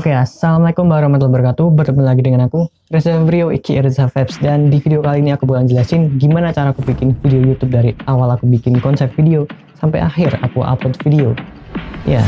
Oke, assalamualaikum warahmatullahi wabarakatuh. Bertemu lagi dengan aku, Reza Febrio, Reza Vibes. Dan di video kali ini aku bakal jelasin gimana cara aku bikin video YouTube dari awal aku bikin konsep video sampai akhir aku upload video. Ya.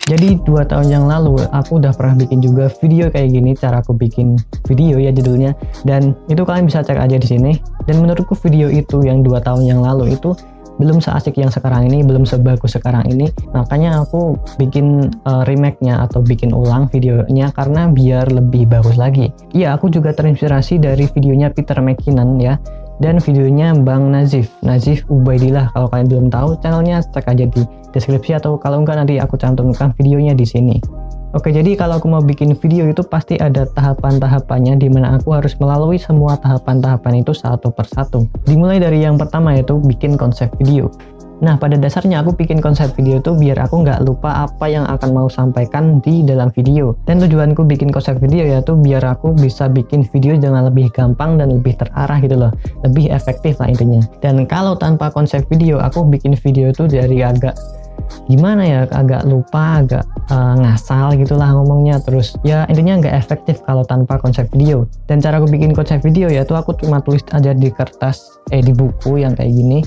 Jadi 2 tahun yang lalu aku udah pernah bikin juga video kayak gini, cara aku bikin video ya judulnya, dan itu kalian bisa cek aja di sini. Dan menurutku video itu yang 2 tahun yang lalu itu belum seasik yang sekarang ini, belum sebagus sekarang ini. Makanya aku bikin remake-nya atau bikin ulang videonya karena biar lebih bagus lagi. Iya, aku juga terinspirasi dari videonya Peter McKinnon ya, dan videonya Bang Nazif Ubaidillah. Kalau kalian belum tahu channelnya, cek aja di deskripsi, atau kalau enggak nanti aku cantumkan videonya di sini. Oke, jadi kalau aku mau bikin video itu pasti ada tahapan-tahapannya, dimana aku harus melalui semua tahapan-tahapan itu satu persatu. Dimulai dari yang pertama, yaitu bikin konsep video. Nah, pada dasarnya aku bikin konsep video itu biar aku nggak lupa apa yang akan mau sampaikan di dalam video. Dan tujuanku bikin konsep video yaitu biar aku bisa bikin video dengan lebih gampang dan lebih terarah gitu loh. Lebih efektif lah intinya. Dan kalau tanpa konsep video, aku bikin video itu dari agak gimana ya, agak lupa, agak ngasal gitulah ngomongnya. Terus ya intinya nggak efektif kalau tanpa konsep video. Dan cara aku bikin konsep video yaitu aku cuma tulis aja di kertas, di buku yang kayak gini.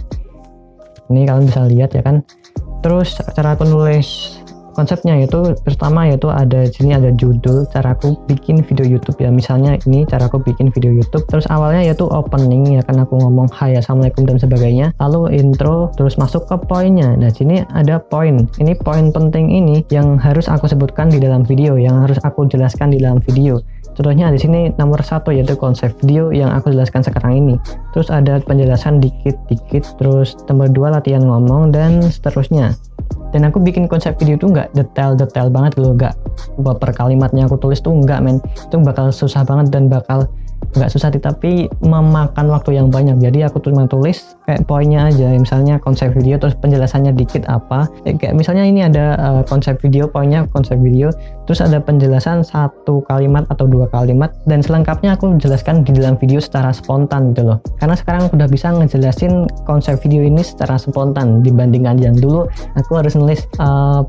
Ini kalian bisa lihat ya kan. Terus cara aku nulis konsepnya yaitu pertama yaitu ada sini ada judul cara aku bikin video YouTube ya. Misalnya ini cara aku bikin video YouTube. Terus awalnya yaitu opening ya kan, aku ngomong hai, assalamualaikum dan sebagainya. Lalu intro, terus masuk ke poinnya. Nah, sini ada poin. Ini poin penting ini yang harus aku sebutkan di dalam video, yang harus aku jelaskan di dalam video. Contohnya di sini nomor 1 yaitu konsep video yang aku jelaskan sekarang ini. Terus ada penjelasan dikit-dikit, terus nomor 2 latihan ngomong dan seterusnya. Dan aku bikin konsep video itu nggak detail banget loh, nggak per kalimatnya aku tulis tuh nggak men, itu bakal susah banget dan bakal nggak susah tapi memakan waktu yang banyak. Jadi aku cuma tulis kayak poinnya aja, misalnya konsep video terus penjelasannya dikit apa, kayak misalnya ini ada konsep video, poinnya konsep video, terus ada penjelasan 1 kalimat atau 2 kalimat, dan selengkapnya aku jelaskan di dalam video secara spontan gitu loh. Karena sekarang udah bisa ngejelasin konsep video ini secara spontan dibandingkan yang dulu aku harus nulis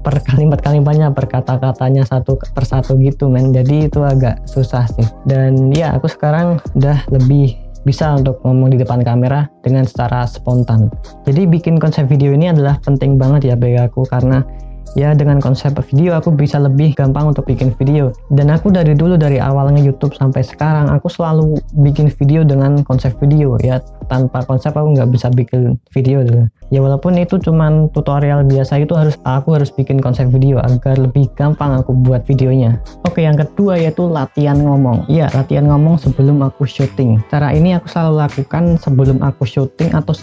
per kalimatnya, per kata-katanya satu persatu gitu men. Jadi itu agak susah sih. Dan ya aku sekarang udah lebih bisa untuk ngomong di depan kamera dengan secara spontan. Jadi bikin konsep video ini adalah penting banget ya bagi aku, karena ya dengan konsep video aku bisa lebih gampang untuk bikin video. Dan aku dari dulu, dari awalnya YouTube sampai sekarang, aku selalu bikin video dengan konsep video ya. Tanpa konsep aku nggak bisa bikin video dulu. Ya walaupun itu cuman tutorial biasa, itu aku harus bikin konsep video agar lebih gampang aku buat videonya. Oke, yang kedua yaitu latihan ngomong. Ya, latihan ngomong sebelum aku syuting. Cara ini aku selalu lakukan sebelum aku syuting, atau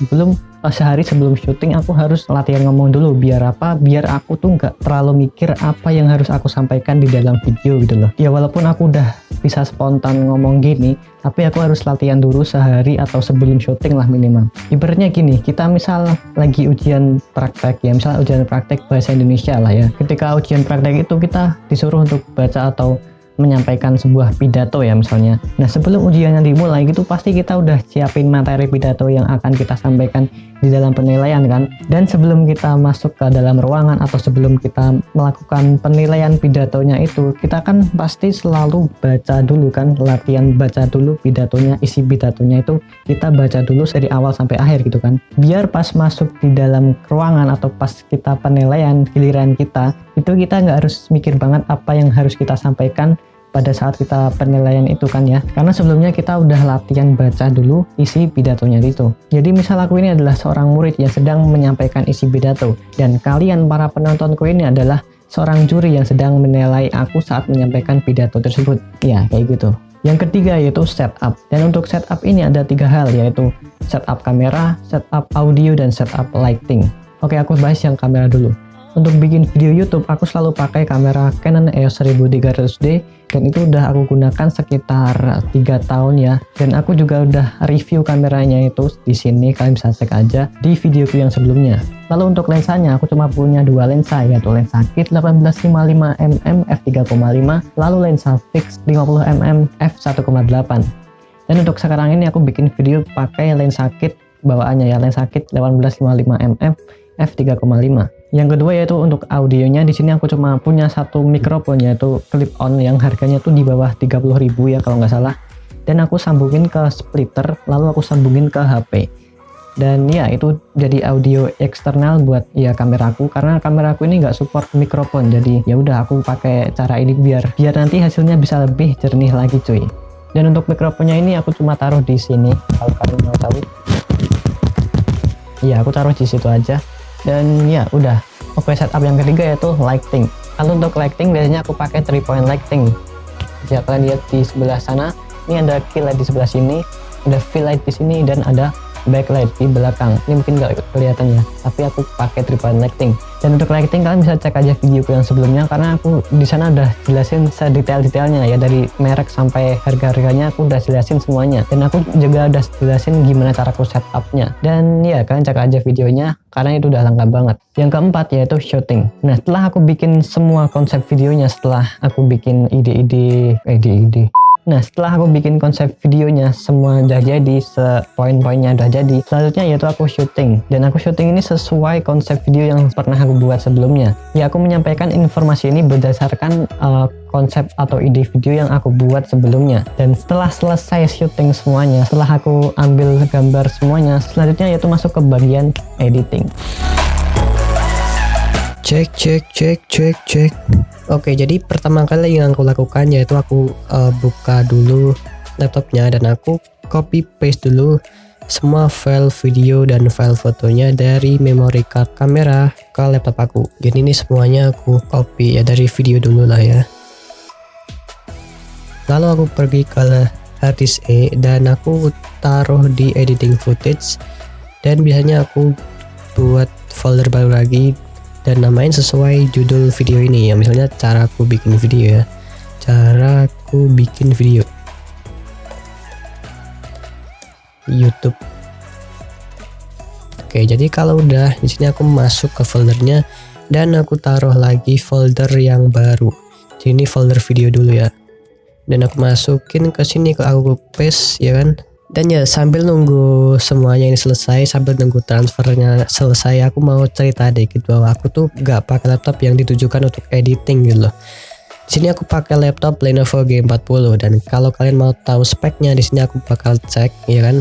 sehari sebelum syuting aku harus latihan ngomong dulu. Biar apa? Biar aku tuh nggak terlalu mikir apa yang harus aku sampaikan di dalam video gitu loh. Ya walaupun aku udah bisa spontan ngomong gini, tapi aku harus latihan dulu sehari atau sebelum syuting lah minimal. Ibaratnya gini, kita misal lagi ujian praktek ya, misal ujian praktek bahasa Indonesia lah ya. Ketika ujian praktek itu kita disuruh untuk baca atau menyampaikan sebuah pidato ya misalnya. Nah, sebelum ujiannya dimulai gitu pasti kita udah siapin materi pidato yang akan kita sampaikan di dalam penilaian kan. Dan sebelum kita masuk ke dalam ruangan atau sebelum kita melakukan penilaian pidatonya itu, kita kan pasti selalu baca dulu kan, latihan baca dulu pidatonya, isi pidatonya itu kita baca dulu dari awal sampai akhir gitu kan. Biar pas masuk di dalam ruangan atau pas kita penilaian giliran kita, itu kita nggak harus mikir banget apa yang harus kita sampaikan pada saat kita penilaian itu kan ya, karena sebelumnya kita udah latihan baca dulu isi pidatonya itu. Jadi misal aku ini adalah seorang murid yang sedang menyampaikan isi pidato, dan kalian para penontonku ini adalah seorang juri yang sedang menilai aku saat menyampaikan pidato tersebut ya, kayak gitu. Yang ketiga yaitu setup. Dan untuk setup ini ada 3 hal, yaitu setup kamera, setup audio, dan setup lighting. Oke, aku bahas yang kamera dulu. Untuk bikin video YouTube, aku selalu pakai kamera Canon EOS 1300D dan itu udah aku gunakan sekitar 3 tahun ya. Dan aku juga udah review kameranya itu di sini, kalian bisa cek aja di videoku yang sebelumnya. Lalu untuk lensanya aku cuma punya 2 lensa, yaitu lensa kit 1855mm f3,5 lalu lensa fix 50mm f1,8. Dan untuk sekarang ini aku bikin video pakai lensa kit bawaannya ya, lensa kit 1855mm f3,5. Yang kedua yaitu untuk audionya, di sini aku cuma punya satu mikrofon yaitu clip on yang harganya tuh di bawah 30.000 ya kalau nggak salah. Dan aku sambungin ke splitter, lalu aku sambungin ke HP. Dan ya itu jadi audio eksternal buat ya kameraku, karena kameraku ini nggak support mikrofon. Jadi ya udah aku pakai cara ini biar nanti hasilnya bisa lebih jernih lagi cuy. Dan untuk mikrofonnya ini aku cuma taruh di sini, kalau kalian mau tahu. Ya aku taruh di situ aja. Dan ya udah. Oke, setup yang ketiga yaitu lighting. Kalau untuk lighting biasanya aku pakai 3-point lighting. Jika kalian lihat di sebelah sana, ini ada key light di sebelah sini, ada fill light di sini, dan ada backlight di belakang. Ini mungkin nggak kelihatan ya, tapi aku pakai 3-point lighting. Dan untuk lighting kalian bisa cek aja videoku yang sebelumnya, karena aku di sana udah jelasin sedetail-detailnya ya, dari merek sampai harga-harganya aku udah jelasin semuanya. Dan aku juga udah jelasin gimana caraku setupnya. Dan ya kalian cek aja videonya, karena itu udah lengkap banget. Yang keempat yaitu shooting. Nah setelah aku bikin semua konsep videonya, setelah aku bikin ide-ide. Nah setelah aku bikin konsep videonya semua udah jadi, poin-poinnya udah jadi, selanjutnya yaitu aku syuting. Dan aku syuting ini sesuai konsep video yang pernah aku buat sebelumnya. Ya aku menyampaikan informasi ini berdasarkan konsep atau ide video yang aku buat sebelumnya. Dan setelah selesai syuting semuanya, setelah aku ambil gambar semuanya, selanjutnya yaitu masuk ke bagian editing. Cek. Oke, jadi pertama kali yang aku lakukan yaitu aku buka dulu laptopnya dan aku copy paste dulu semua file video dan file fotonya dari memory card kamera ke laptop aku. Jadi ini semuanya aku copy ya dari video dulu lah ya. Lalu aku pergi ke harddisk E dan aku taruh di editing footage, dan biasanya aku buat folder baru lagi dan namain sesuai judul video ini ya, misalnya caraku bikin video ya, caraku bikin video YouTube. Oke, jadi kalau udah di sini aku masuk ke foldernya dan aku taruh lagi folder yang baru. Jadi ini folder video dulu ya, dan aku masukin ke sini, ke aku paste ya kan. Dan ya sambil nunggu semuanya ini selesai, sambil nunggu transfernya selesai, aku mau cerita dikit bahwa aku tuh gak pakai laptop yang ditujukan untuk editing gitu loh. Di sini aku pakai laptop Lenovo G40, dan kalau kalian mau tahu speknya di sini aku bakal cek ya kan.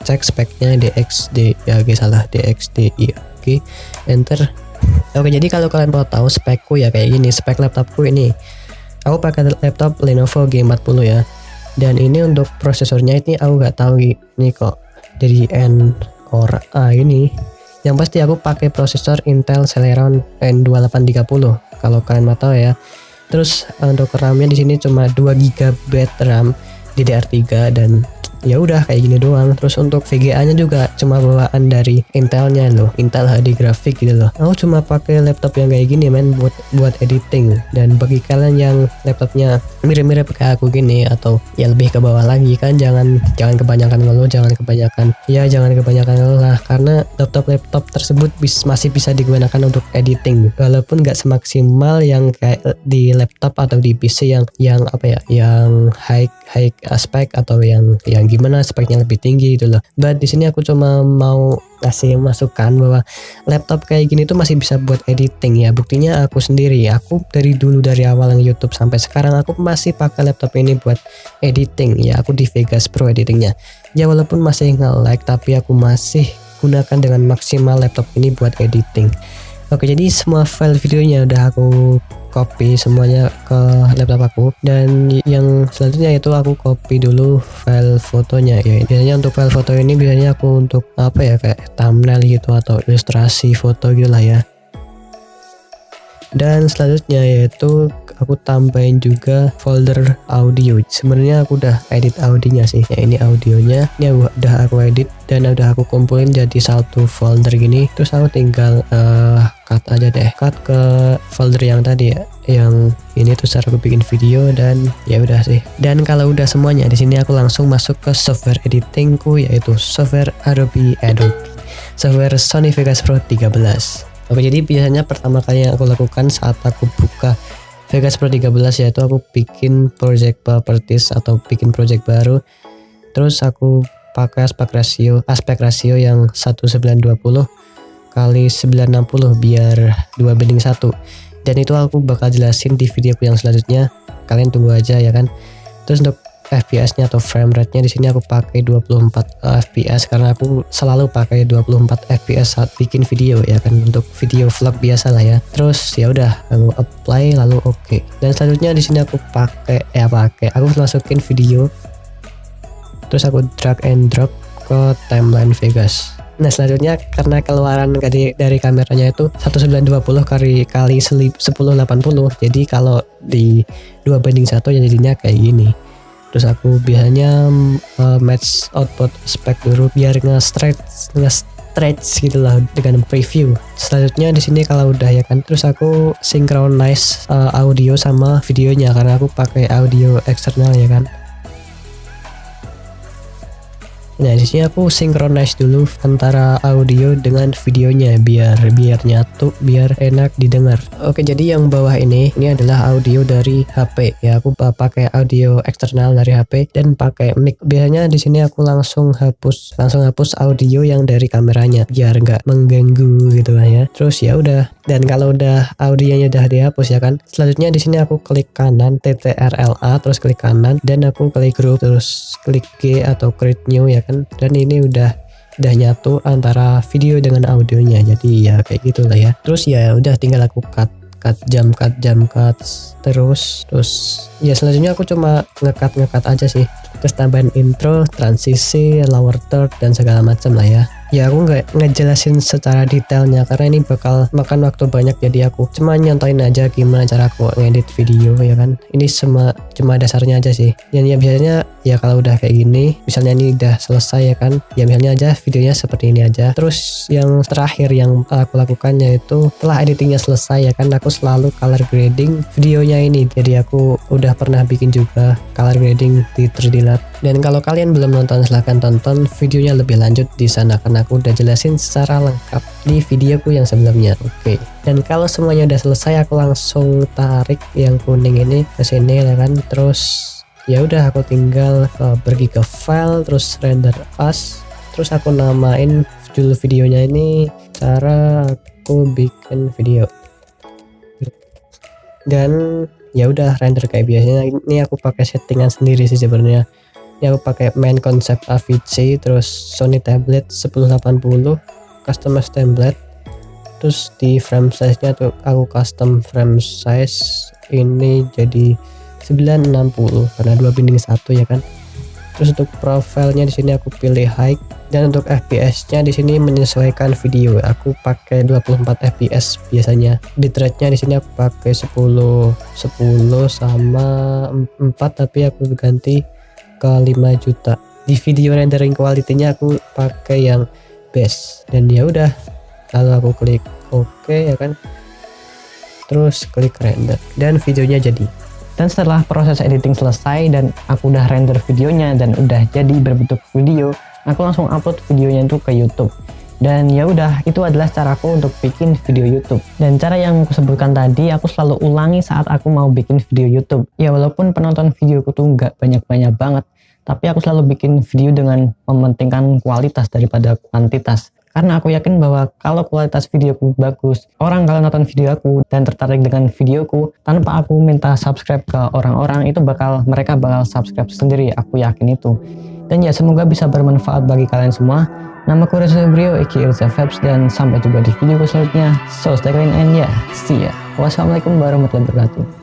Cek speknya DXD ya, DXD ya. Oke, enter. Oke, jadi kalau kalian mau tahu spekku ya kayak gini, spek laptopku ini. Aku pakai laptop Lenovo G40 ya. Dan ini untuk prosesornya ini aku nggak tahu ini kok dari N or A ini. Yang pasti aku pakai prosesor Intel Celeron N2830 kalau kalian mau tahu ya. Terus untuk RAM-nya di sini cuma 2 GB RAM DDR3, dan ya udah kayak gini doang. Terus untuk VGA-nya juga cuma bawaan dari Intelnya loh, Intel HD Graphic gitu loh. Aku cuma pakai laptop yang kayak gini men buat editing. Dan bagi kalian yang laptopnya mirip-mirip kayak aku gini atau ya lebih ke bawah lagi kan, jangan kebanyakan ngeluh, jangan kebanyakan ngeluh lah, karena laptop tersebut masih bisa digunakan untuk editing walaupun nggak semaksimal yang kayak di laptop atau di PC yang apa ya, yang high aspek atau yang gimana speknya lebih tinggi gitu loh. But di sini aku cuma mau kasih masukan bahwa laptop kayak gini tuh masih bisa buat editing ya. Buktinya aku sendiri, aku dari awal YouTube sampai sekarang aku masih pakai laptop ini buat editing ya. Aku di Vegas Pro editingnya ya, walaupun masih nge-lag tapi aku masih gunakan dengan maksimal laptop ini buat editing. Oke, jadi semua file videonya udah aku copy semuanya ke laptop aku, dan yang selanjutnya itu aku copy dulu file fotonya ya. Biasanya untuk file foto ini biasanya aku untuk apa ya, kayak thumbnail gitu atau ilustrasi foto gitu lah ya. Dan selanjutnya yaitu aku tambahin juga folder audio. Sebenarnya aku udah edit audionya sih. Ya ini audionya. Ini udah aku edit dan udah aku kumpulin jadi satu folder gini. Terus aku tinggal cut aja deh. Cut ke folder yang tadi ya. Yang ini terus aku bikin video dan ya udah sih. Dan kalau udah semuanya di sini aku langsung masuk ke software editingku yaitu software Adobe, software Sony Vegas Pro 13. Oke, jadi biasanya pertama kali yang aku lakukan saat aku buka Vegas Pro 13 yaitu aku bikin project properties atau bikin project baru. Terus aku pakai aspek rasio yang 1920 kali 960 biar 2:1. Dan itu aku bakal jelasin di videoku yang selanjutnya. Kalian tunggu aja ya kan. Terus untuk FPS-nya atau frame rate-nya di sini aku pakai 24 FPS karena aku selalu pakai 24 FPS saat bikin video ya kan, untuk video vlog biasa lah ya. Terus ya udah aku apply lalu oke. Dan selanjutnya di sini aku aku masukin video. Terus aku drag and drop ke timeline Vegas. Nah selanjutnya karena keluaran dari kameranya itu 1920 kali 1080, jadi kalau di 2:1 ya jadinya kayak gini. Terus aku biasanya match output spek dulu biar nge-stretch gitu lah dengan preview. Selanjutnya di sini kalau udah ya kan, terus aku synchronize audio sama videonya karena aku pakai audio eksternal ya kan. Nah di sini aku synchronize dulu antara audio dengan videonya biar nyatu, biar enak didengar. Oke, jadi yang bawah ini adalah audio dari HP ya. Aku pakai audio eksternal dari HP dan pakai mic. Biasanya di sini aku langsung hapus audio yang dari kameranya biar nggak mengganggu gitu lah ya. Terus ya udah. Dan kalau udah audionya udah dihapus ya kan, selanjutnya di sini aku klik kanan TTRLA, terus klik kanan dan aku klik group, terus klik G atau create new ya kan. Dan ini udah nyatu antara video dengan audionya, jadi ya kayak gitulah ya. Terus ya udah tinggal aku cut jump cut terus ya selanjutnya aku cuma ngekat aja sih. Terus tambahin intro, transisi, lower third dan segala macam lah ya. Ya aku nggak ngejelasin secara detailnya karena ini bakal makan waktu banyak, jadi aku cuma nyontoin aja gimana cara aku ngedit video ya kan. Ini cuma dasarnya aja sih. Dan ya biasanya ya kalau udah kayak gini, misalnya ini udah selesai ya kan, ya misalnya aja videonya seperti ini aja. Terus yang terakhir yang aku lakukan yaitu setelah editingnya selesai ya kan, aku selalu color grading videonya ini. Jadi aku udah pernah bikin juga color grading di 3D Lab. Dan kalau kalian belum nonton silahkan tonton videonya lebih lanjut di sana karena aku udah jelasin secara lengkap di videoku yang sebelumnya. Oke. Dan kalau semuanya udah selesai, aku langsung tarik yang kuning ini ke sini ya kan. Terus ya udah aku tinggal pergi ke file, terus render as, terus aku namain judul videonya ini cara aku bikin video. Dan ya udah render kayak biasanya. Ini aku pakai settingan sendiri sih sebenarnya. Ini aku pakai main concept AVC, terus Sony tablet 1080 customize template. Terus di frame size nya tuh aku custom frame size ini jadi 960 karena 2:1 ya kan. Terus untuk profilnya di sini aku pilih high, dan untuk FPS-nya di sini menyesuaikan video. Aku pakai 24 FPS biasanya. Bitrate-nya di sini aku pakai 10 sama 4, tapi aku ganti ke 5 juta. Di video rendering quality-nya aku pakai yang best. Dan ya udah, lalu aku klik OK ya kan. Terus klik render dan videonya jadi. Dan setelah proses editing selesai dan aku udah render videonya dan udah jadi berbentuk video, aku langsung upload videonya itu ke YouTube. Dan ya udah, itu adalah caraku untuk bikin video YouTube. Dan cara yang aku sebutkan tadi aku selalu ulangi saat aku mau bikin video YouTube. Ya walaupun penonton videoku tuh nggak banyak-banyak banget, tapi aku selalu bikin video dengan mementingkan kualitas daripada kuantitas. Karena aku yakin bahwa kalau kualitas videoku bagus, orang kalau nonton video aku dan tertarik dengan videoku, tanpa aku minta subscribe ke orang-orang, itu mereka bakal subscribe sendiri, aku yakin itu. Dan ya semoga bisa bermanfaat bagi kalian semua. Namaku Reza Brio, aka Reza Vibes, dan sampai jumpa di videoku selanjutnya. So stay clean and yeah, see ya. Wassalamualaikum warahmatullahi wabarakatuh.